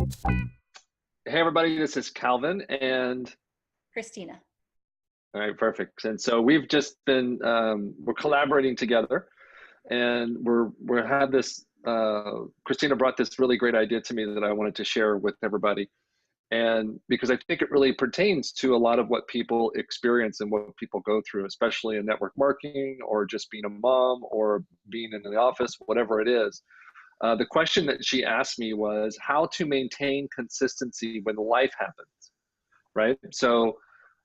Hey everybody, this is Calvin and Crystena. all right, perfect. And so we've just been we're collaborating together, and we're had this. Crystena brought this really great idea to me that I wanted to share with everybody, and because I think it really pertains to a lot of what people experience and what people go through, especially in network marketing or just being a mom or being in the office, whatever it is. The question that she asked me was how to maintain consistency when life happens, right? So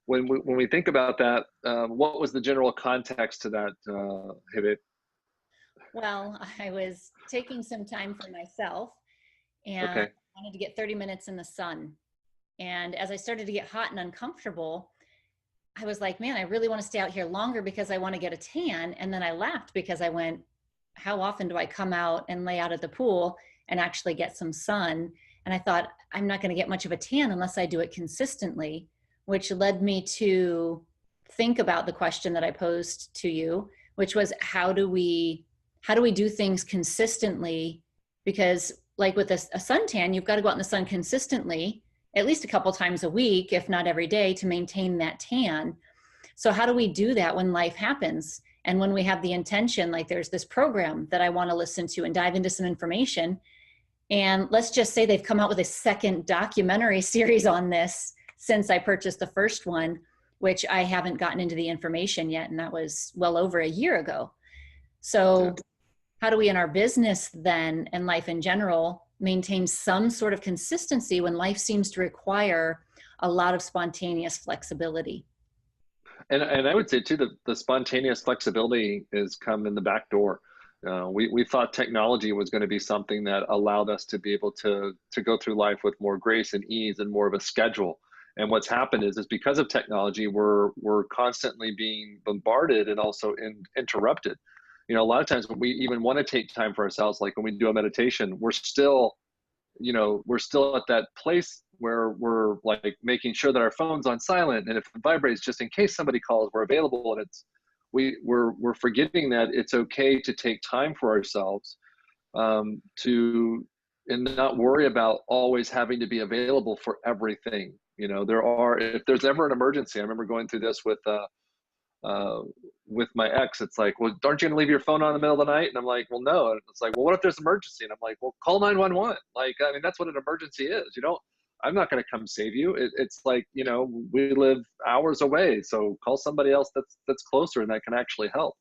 when we think about that, what was the general context to that, Hibit? Well, I was taking some time for myself and Okay, wanted to get 30 minutes in the sun. And as I started to get hot and uncomfortable, I was like, man, I really want to stay out here longer because I want to get a tan. And then I laughed because I went, how often do I come out and lay out at the pool and actually get some sun? And I thought, I'm not going to get much of a tan unless I do it consistently, which led me to think about the question that I posed to you, which was how do we do things consistently? Because like with a suntan, you've got to go out in the sun consistently, at least a couple times a week, if not every day, to maintain that tan. So how do we do that when life happens? And when we have the intention, like there's this program that I want to listen to and dive into some information. And let's just say they've come out with a second documentary series on this since I purchased the first one, which I haven't gotten into the information yet. And that was well over a year ago. yeah. So how do we in our business then and life in general maintain some sort of consistency when life seems to require a lot of spontaneous flexibility? And I would say too the spontaneous flexibility is come in the back door. We thought technology was going to be something that allowed us to be able to go through life with more grace and ease and more of a schedule. And what's happened is because of technology, we're constantly being bombarded and also interrupted. You know, a lot of times when we even want to take time for ourselves, like when we do a meditation, we're still at that place where we're like making sure that our phone's on silent, and if it vibrates, just in case somebody calls, we're available. And we're forgetting that it's okay to take time for ourselves, to and not worry about always having to be available for everything. You know, if there's ever an emergency, I remember going through this uh, with my ex. It's like, well, aren't you gonna leave your phone on in the middle of the night? And I'm like, well, no. And it's like, well, what if there's an emergency? And I'm like, well, call 911. Like, I mean, that's what an emergency is. You don't. I'm not gonna come save you. It's like, we live hours away, so call somebody else that's closer and that can actually help.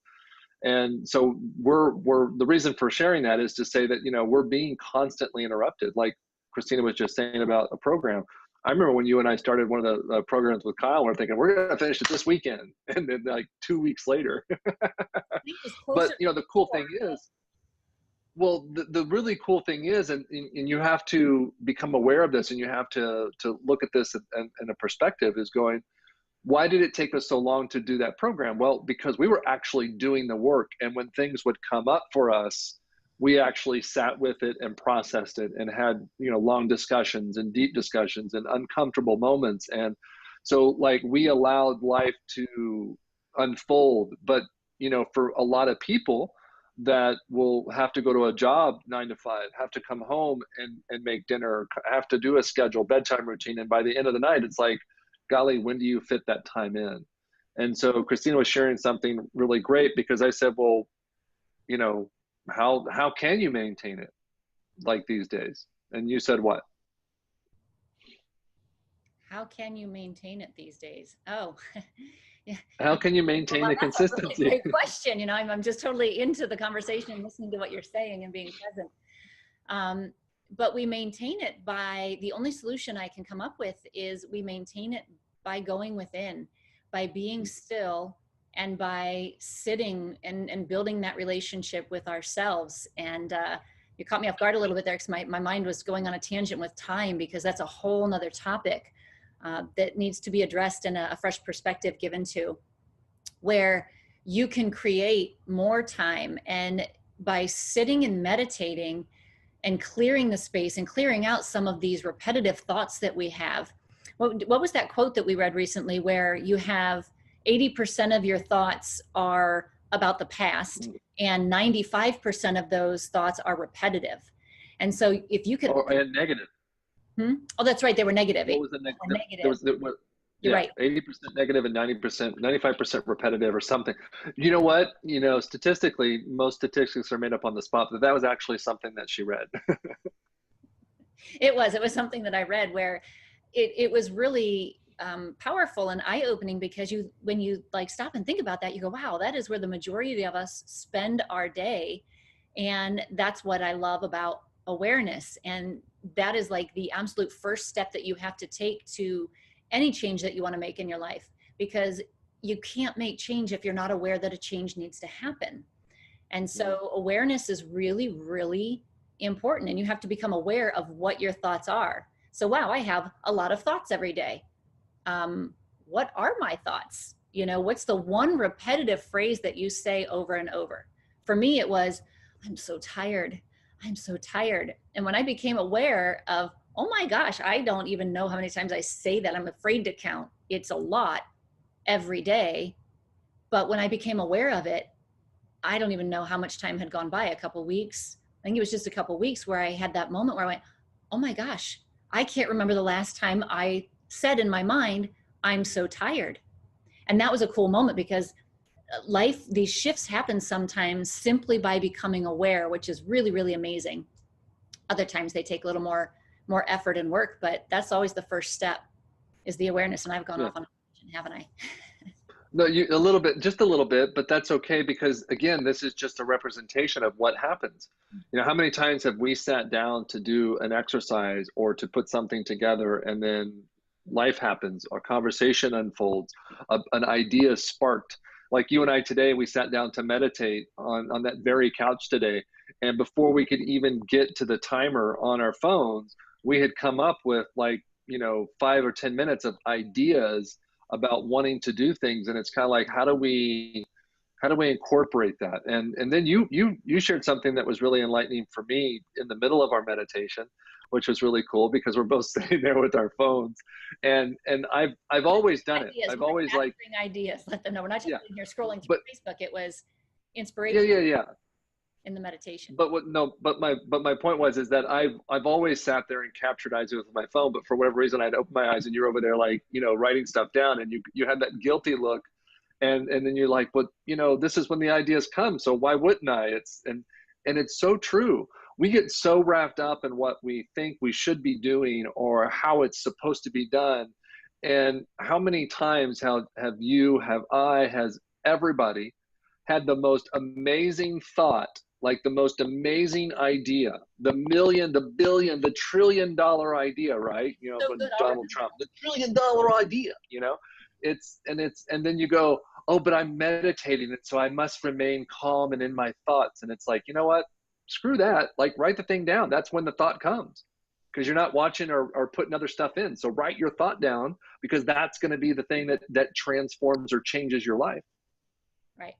And so we're the reason for sharing that is to say that we're being constantly interrupted. Like Crystena was just saying about a program. I remember when you and I started one of the programs with Kyle, we're thinking we're going to finish it this weekend, and then like 2 weeks later. I think it's closer But to the cool four. thing is, well, the really cool thing is, and you have to become aware of this, and you have to look at this in a perspective is going, why did it take us so long to do that program? Well, because we were actually doing the work. And when things would come up for us, we actually sat with it and processed it and had, long discussions and deep discussions and uncomfortable moments. And so like we allowed life to unfold. But, for a lot of people that will have to go to a job 9 to 5, have to come home and make dinner, have to do a schedule, bedtime routine. And by the end of the night, it's like, golly, when do you fit that time in? And so Crystena was sharing something really great because I said, well, you know, how can you maintain it like these days? And you said what? How can you maintain it these days? Oh, yeah. How can you Well, maintain the that's a really consistency? great question. I'm just totally into the conversation and listening to what you're saying and being present. But we maintain it by the only solution I can come up with is we maintain it by going within, by being still, and by sitting and building that relationship with ourselves. And you caught me off guard a little bit there because my mind was going on a tangent with time, because that's a whole nother topic that needs to be addressed and a fresh perspective given to, where you can create more time. And by sitting and meditating and clearing the space and clearing out some of these repetitive thoughts that we have. What was that quote that we read recently where you have 80% of your thoughts are about the past and 95% of those thoughts are repetitive? And so if you could, Or and negative. Hmm? Oh, that's right. They were negative. What was the Were negative? There negative. was, there was You're yeah, right. 80% negative and 90%, 95% repetitive or something. You know what? Statistically, most statistics are made up on the spot, but that was actually something that she read. It was something that I read where it was really powerful and eye-opening, because when you like stop and think about that, you go, wow, that is where the majority of us spend our day. And that's what I love about awareness. And that is like the absolute first step that you have to take to any change that you want to make in your life, because you can't make change if you're not aware that a change needs to happen. And so awareness is really, really important. And you have to become aware of what your thoughts are. So, wow, I have a lot of thoughts every day. Um, what are my thoughts? What's the one repetitive phrase that you say over and over? For me, it was, I'm so tired. I'm so tired. And when I became aware of, oh my gosh, I don't even know how many times I say that. I'm afraid to count. It's a lot every day. But when I became aware of it, I don't even know how much time had gone by, a couple weeks. I think it was just a couple weeks where I had that moment where I went, oh my gosh, I can't remember the last time I said in my mind, I'm so tired. And that was a cool moment, because these shifts happen sometimes simply by becoming aware, which is really, really amazing. Other times they take a little more effort and work, but that's always the first step, is the awareness. And I've gone Yeah. off on a tangent, haven't I? No, a little bit, just a little bit, but that's okay because again, this is just a representation of what happens. How many times have we sat down to do an exercise or to put something together and then life happens, a conversation unfolds, an idea is sparked. Like you and I today, we sat down to meditate on that very couch today. And before we could even get to the timer on our phones, we had come up with 5 or 10 minutes of ideas about wanting to do things, and it's kind of like how do we incorporate that, and then you shared something that was really enlightening for me in the middle of our meditation, which was really cool because we're both sitting there with our phones, and I've always done it. Ideas. I've We're always like, gathering ideas. Let them know we're not just yeah, sitting here scrolling through but Facebook. It was yeah, inspiration yeah, yeah. in the meditation. But what no but my point was is that I've always sat there and captured ideas with my phone, but for whatever reason I'd open my eyes and you're over there like writing stuff down, and you had that guilty look, and then you're like, but this is when the ideas come, so why wouldn't I? And it's so true. We get so wrapped up in what we think we should be doing or how it's supposed to be done. And how many times have you, have I, has everybody had the most amazing thought, like the most amazing idea, the million, the billion, the $1 trillion idea, right? So When good. I'll Donald remember Trump, the $1 trillion idea, and then you go, oh, but I'm meditating, and so I must remain calm and in my thoughts. And it's like, you know what? Screw that. Like, write the thing down. That's when the thought comes, because you're not watching or putting other stuff in. So write your thought down, because that's going to be the thing that transforms or changes your life. that. Right.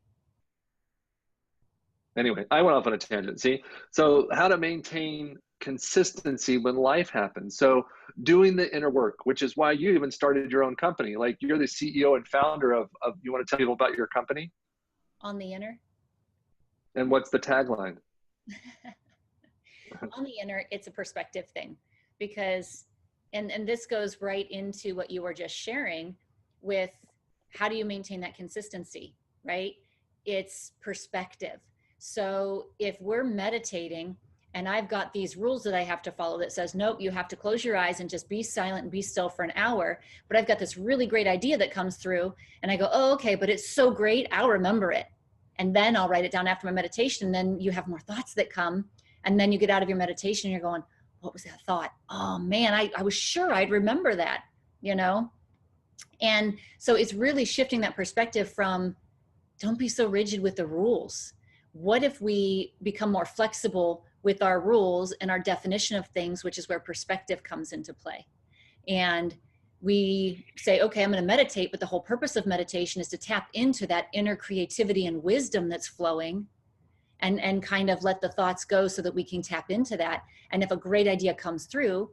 Anyway, I went off on a tangent. See, so how to maintain consistency when life happens. So doing the inner work, which is why you even started your own company. Like, you're the CEO and founder of you want to tell people about your company? On the inner. And what's the tagline? On the inner, it's a perspective thing, because and this goes right into what you were just sharing with, how do you maintain that consistency, right? It's perspective. So if we're meditating and I've got these rules that I have to follow that says, nope, you have to close your eyes and just be silent and be still for an hour, but I've got this really great idea that comes through and I go, oh, okay, but it's so great, I'll remember it, and then I'll write it down after my meditation. And then you have more thoughts that come, and then you get out of your meditation and you're going, what was that thought? Oh man, I was sure I'd remember that, you know? And so it's really shifting that perspective from, don't be so rigid with the rules. What if we become more flexible with our rules and our definition of things, which is where perspective comes into play. And we say, okay, I'm going to meditate, but the whole purpose of meditation is to tap into that inner creativity and wisdom that's flowing, and kind of let the thoughts go so that we can tap into that. And if a great idea comes through,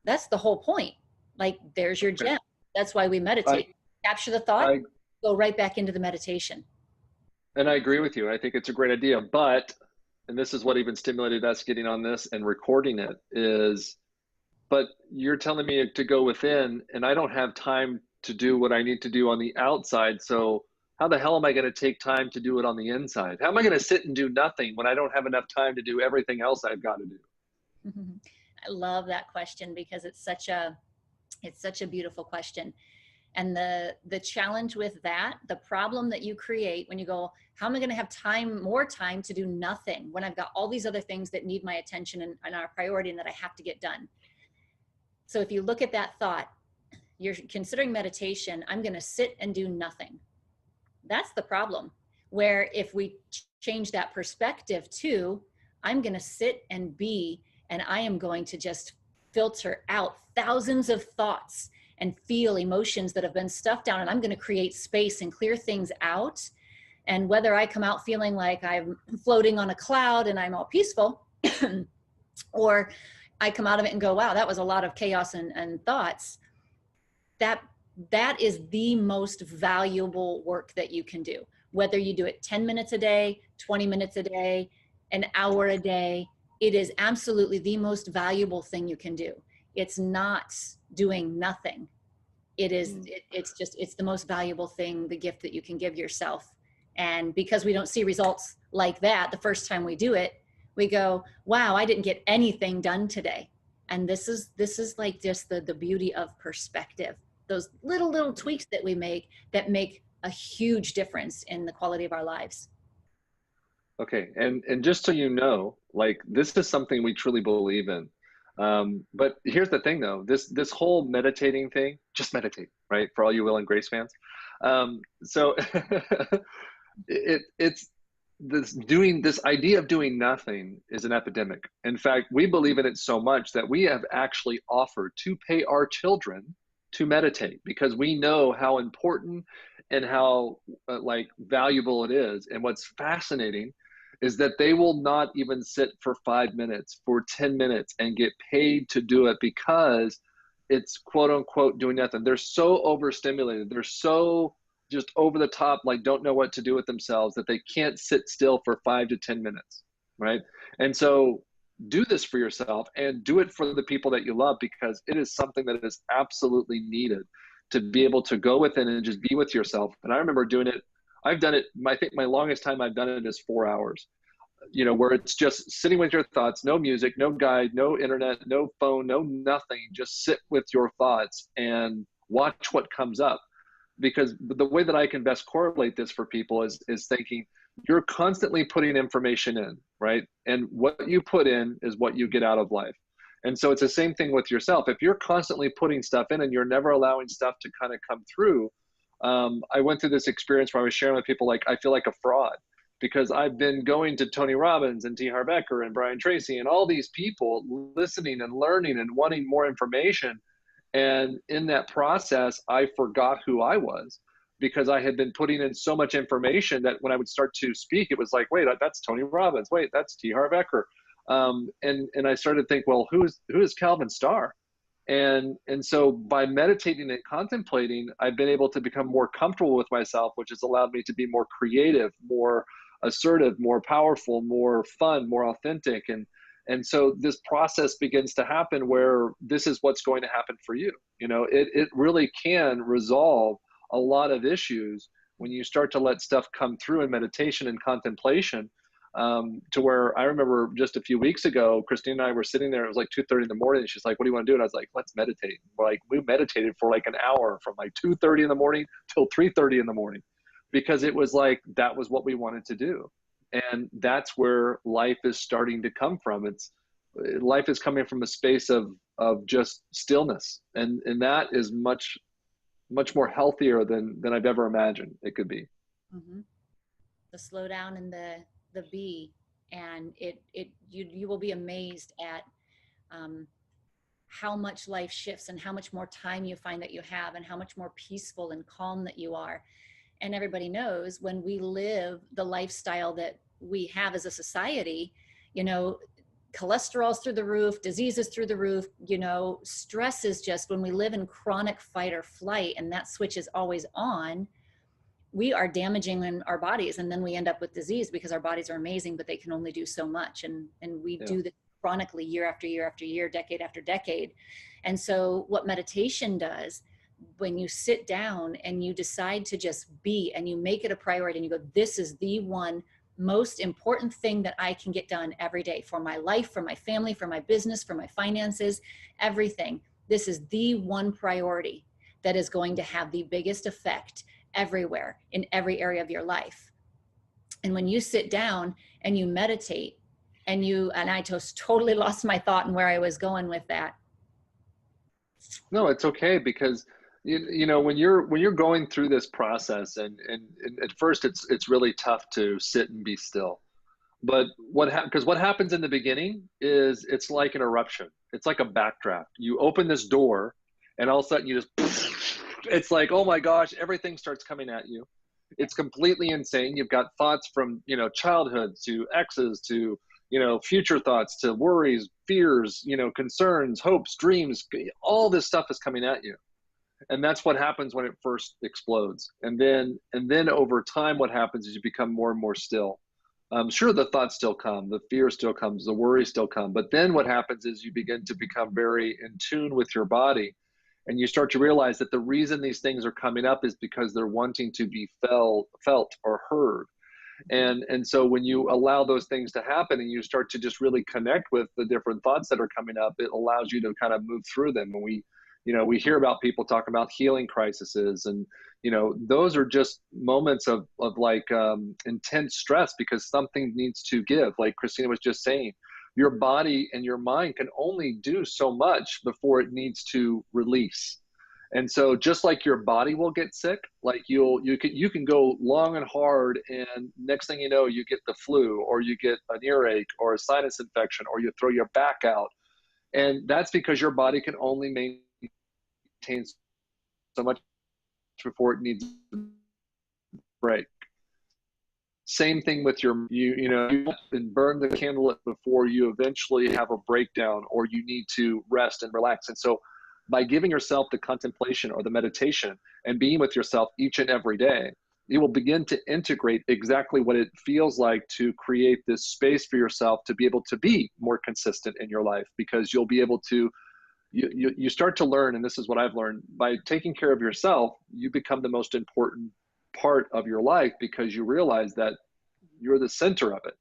that's the whole point. Like, there's your gem. That's why we I, meditate. Capture the thought, I, go right back into the meditation. and I agree with you. I think it's a great idea, and this is what even stimulated us getting on this and recording it is, but you're telling me to go within, and I don't have time to do what I need to do on the outside. So how the hell am I going to take time to do it on the inside? How am I going to sit and do nothing when I don't have enough time to do everything else I've got to do? I love that question because it's such a beautiful question. And the challenge with that, the problem that you create when you go, how am I going to have more time to do nothing when I've got all these other things that need my attention and are a priority and that I have to get done? So if you look at that thought, you're considering meditation, I'm going to sit and do nothing. That's the problem. Where if we change that perspective to, I'm going to sit and be, and I am going to just filter out thousands of thoughts and feel emotions that have been stuffed down, and I'm going to create space and clear things out. And whether I come out feeling like I'm floating on a cloud and I'm all peaceful, or I come out of it and go, wow, that was a lot of chaos and thoughts, that is the most valuable work that you can do. Whether you do it 10 minutes a day, 20 minutes a day, an hour a day, it is absolutely the most valuable thing you can do. It's not doing nothing. It's the most valuable thing, the gift that you can give yourself. And because we don't see results like that the first time we do it, we go, wow, I didn't get anything done today. And this is like just the beauty of perspective. Those little tweaks that we make that make a huge difference in the quality of our lives. Okay, and just so you know, like this is something we truly believe in. But here's the thing, though: this whole meditating thing, just meditate, right? For all you Will and Grace fans. So it's this idea of doing nothing is an epidemic. In fact, we believe in it so much that we have actually offered to pay our children to meditate because we know how important and how like valuable it is. And what's fascinating is that they will not even sit for 5 minutes, for 10 minutes and get paid to do it because it's quote unquote doing nothing. They're so overstimulated. They're so just over the top, like don't know what to do with themselves that they can't sit still for 5 to 10 minutes, right? And so do this for yourself and do it for the people that you love because it is something that is absolutely needed to be able to go within and just be with yourself. And I remember doing it. I've done it. I think my longest time I've done it is 4 hours, where it's just sitting with your thoughts, no music, no guide, no internet, no phone, no nothing. Just sit with your thoughts and watch what comes up. Because the way that I can best correlate this for people is thinking you're constantly putting information in, right? And what you put in is what you get out of life. And so it's the same thing with yourself. If you're constantly putting stuff in and you're never allowing stuff to kind of come through, I went through this experience where I was sharing with people, like, I feel like a fraud because I've been going to Tony Robbins and T. Harv Eker and Brian Tracy and all these people listening and learning and wanting more information. And in that process, I forgot who I was because I had been putting in so much information that when I would start to speak, it was like, wait, that's Tony Robbins. Wait, that's T. Harv Eker. And I started to think, well, who is Calvenn Starre? And so by meditating and contemplating, I've been able to become more comfortable with myself, which has allowed me to be more creative, more assertive, more powerful, more fun, more authentic. And so this process begins to happen where this is what's going to happen for you. It really can resolve a lot of issues when you start to let stuff come through in meditation and contemplation. To where I remember just a few weeks ago, Crystena and I were sitting there. It was like 2:30 in the morning. And she's like, "What do you want to do?" And I was like, "Let's meditate." Like we meditated for like an hour from like 2:30 in the morning till 3:30 in the morning, because it was like that was what we wanted to do. And that's where life is starting to come from. Life is coming from a space of just stillness, and that is much more healthier than I've ever imagined it could be. Mm-hmm. The slow down and the be, and you will be amazed at how much life shifts and how much more time you find that you have and how much more peaceful and calm that you are. And everybody knows when we live the lifestyle that we have as a society, cholesterol's through the roof, diseases through the roof, stress is just, when we live in chronic fight or flight and that switch is always on, we are damaging in our bodies, and then we end up with disease because our bodies are amazing, but they can only do so much. And we do this chronically year after year after year, decade after decade. And so what meditation does, when you sit down and you decide to just be, and you make it a priority, and you go, this is the one most important thing that I can get done every day for my life, for my family, for my business, for my finances, everything. This is the one priority that is going to have the biggest effect everywhere in every area of your life. And when you sit down and you meditate, and I just totally lost my thought and where I was going with that. No, it's okay, because you know, when you're going through this process, and at first it's really tough to sit and be still. But because what happens in the beginning is it's like an eruption. It's like a backdraft. You open this door, and all of a sudden you just, it's like, oh my gosh, everything starts coming at you. It's completely insane. You've got thoughts from, you know, childhood to exes to, you know, future thoughts to worries, fears, you know, concerns, hopes, dreams. All this stuff is coming at you. And that's what happens when it first explodes. And then over time, what happens is you become more and more still. Sure, the thoughts still come, the fear still comes, the worries still come. But then what happens is you begin to become very in tune with your body. And you start to realize that the reason these things are coming up is because they're wanting to be felt or heard. And so when you allow those things to happen, and you start to just really connect with the different thoughts that are coming up, it allows you to kind of move through them. And we hear about people talking about healing crises, and those are just moments of like intense stress because something needs to give. Like Crystena was just saying, your body and your mind can only do so much before it needs to release. And so just like your body will get sick, like you can go long and hard, and next thing you know, you get the flu, or you get an earache or a sinus infection, or you throw your back out. And that's because your body can only maintain so much before it needs to break. Same thing with you and burn the candle before you eventually have a breakdown, or you need to rest and relax. And so by giving yourself the contemplation or the meditation and being with yourself each and every day, you will begin to integrate exactly what it feels like to create this space for yourself to be able to be more consistent in your life, because you'll be able to, you start to learn, and this is what I've learned, by taking care of yourself, you become the most important part of your life, because you realize that you're the center of it.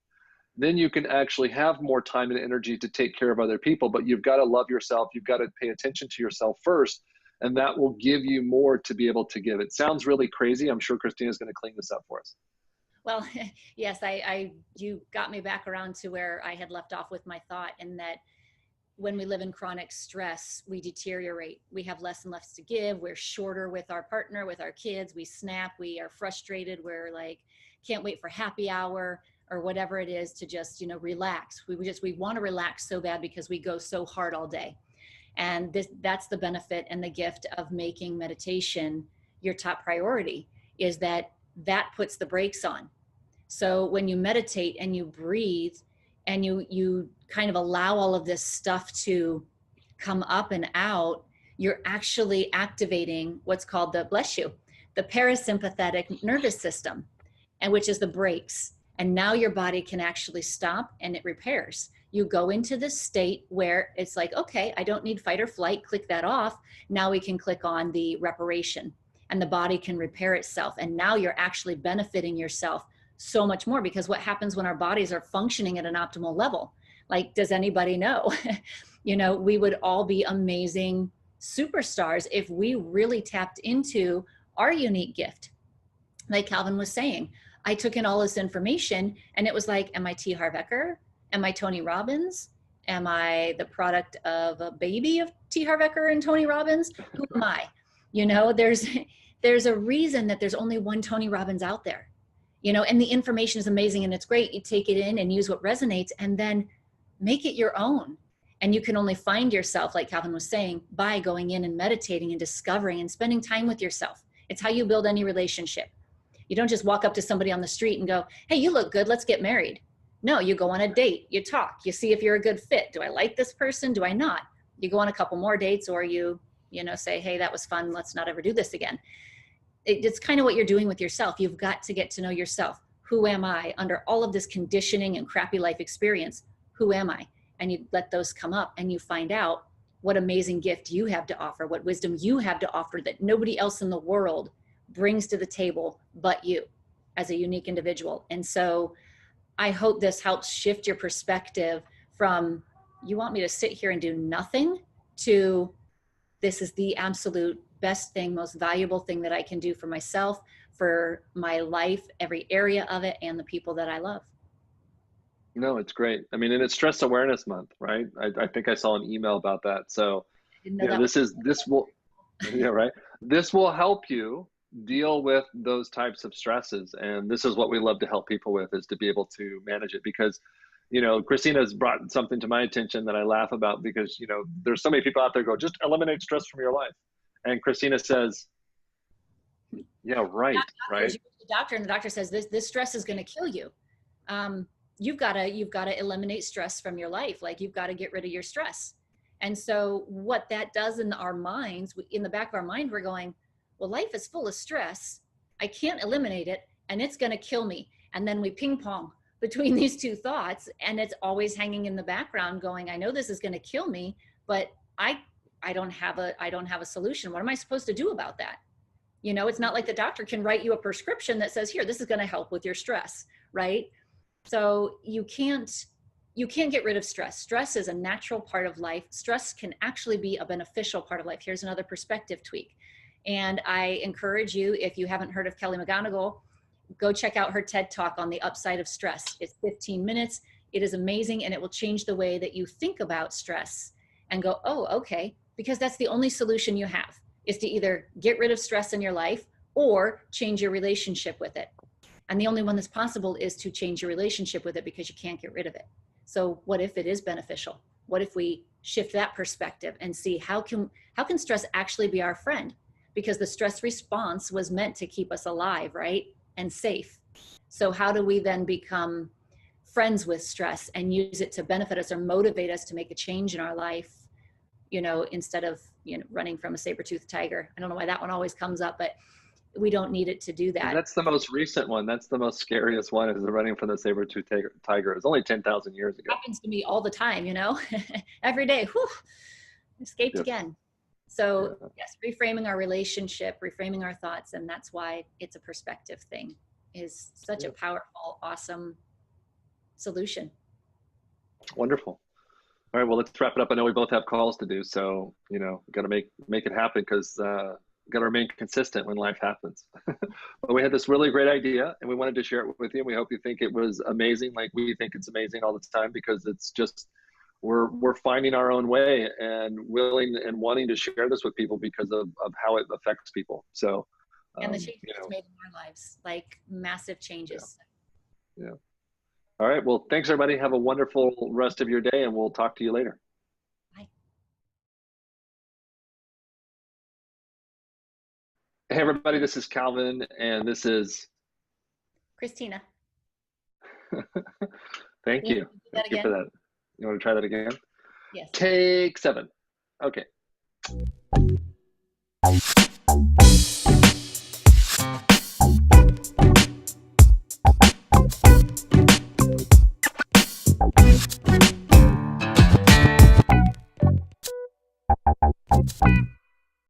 Then you can actually have more time and energy to take care of other people, but you've got to love yourself. You've got to pay attention to yourself first, and that will give you more to be able to give. It sounds really crazy. I'm sure Crystena is going to clean this up for us. Well, yes, you got me back around to where I had left off with my thought, and that when we live in chronic stress, we deteriorate. We have less and less to give. We're shorter with our partner, with our kids. We snap. We are frustrated. We're like, can't wait for happy hour or whatever it is to just, relax. We want to relax so bad because we go so hard all day. And that's the benefit and the gift of making meditation your top priority, is that puts the brakes on. So when you meditate and you breathe and you kind of allow all of this stuff to come up and out, you're actually activating what's called the parasympathetic nervous system, and which is the brakes. And now your body can actually stop and it repairs. You go into this state where it's like, okay, I don't need fight or flight, click that off. Now we can click on the reparation, and the body can repair itself. And now you're actually benefiting yourself so much more, because what happens when our bodies are functioning at an optimal level? Like, does anybody know? We would all be amazing superstars if we really tapped into our unique gift. Like Calvin was saying, I took in all this information and it was like, am I T. Harv Eker? Am I Tony Robbins? Am I the product of a baby of T. Harv Eker and Tony Robbins? Who am I? There's a reason that there's only one Tony Robbins out there, and the information is amazing and it's great. You take it in and use what resonates, and then make it your own. And you can only find yourself, like Calvin was saying, by going in and meditating and discovering and spending time with yourself. It's how you build any relationship. You don't just walk up to somebody on the street and go, hey, you look good, let's get married. No, you go on a date, you talk, you see if you're a good fit. Do I like this person? Do I not? You go on a couple more dates, or you say, hey, that was fun, let's not ever do this again. It's kind of what you're doing with yourself. You've got to get to know yourself. Who am I under all of this conditioning and crappy life experience? Who am I? and you let those come up and you find out what amazing gift you have to offer, what wisdom you have to offer that nobody else in the world brings to the table but you as a unique individual. And so I hope this helps shift your perspective from, you want me to sit here and do nothing, to this is the absolute best thing, most valuable thing that I can do for myself, for my life, every area of it, and the people that I love. No, it's great. I mean, and it's Stress Awareness Month, right? I think I saw an email about that. So, I didn't know that was. this will, yeah, right. This will help you deal with those types of stresses. And this is what we love to help people with, is to be able to manage it. Because, Christina's brought something to my attention that I laugh about, because, there's so many people out there go, just eliminate stress from your life. And Christina says, yeah, right, right. You go to the doctor and the doctor says, this stress is going to kill you. You've got to eliminate stress from your life. Like, you've got to get rid of your stress. And so what that does in our minds, in the back of our mind, we're going, well, life is full of stress. I can't eliminate it, and it's going to kill me. And then we ping pong between these two thoughts, and it's always hanging in the background going, I know this is going to kill me, but I don't have a solution. What am I supposed to do about that? It's not like the doctor can write you a prescription that says, here, this is going to help with your stress, right? So you can't get rid of stress. Stress is a natural part of life. Stress can actually be a beneficial part of life. Here's another perspective tweak. And I encourage you, if you haven't heard of Kelly McGonigal, go check out her TED Talk on the upside of stress. It's 15 minutes. It is amazing, and it will change the way that you think about stress and go, oh, okay, because that's the only solution you have, is to either get rid of stress in your life or change your relationship with it. And the only one that's possible is to change your relationship with it, because you can't get rid of it. So what if it is beneficial? What if we shift that perspective and see how can stress actually be our friend? Because the stress response was meant to keep us alive, right? And safe. So how do we then become friends with stress and use it to benefit us or motivate us to make a change in our life, instead of, running from a saber-toothed tiger? I don't know why that one always comes up, but we don't need it to do that. That's the most recent one. That's the most scariest one, is the running from the saber-tooth tiger. It's only 10,000 years ago. It happens to me all the time, every day. Whew, escaped again. So yes, reframing our relationship, reframing our thoughts. And that's why it's a perspective thing, is such a powerful, awesome solution. Wonderful. All right, well, let's wrap it up. I know we both have calls to do, so got to make it happen, because got to remain consistent when life happens. But we had this really great idea, and we wanted to share it with you. We hope you think it was amazing, like we think it's amazing all the time, because it's just we're finding our own way and willing and wanting to share this with people because of how it affects people. So and the changes it's made in our lives, like massive changes. Yeah. All right. Well, thanks, everybody. Have a wonderful rest of your day, and we'll talk to you later. Bye. Hey, everybody. This is Calvin, and this is Crystena. Thank you. Thank you for that. You want to try that again? Yes. Take 7. Okay.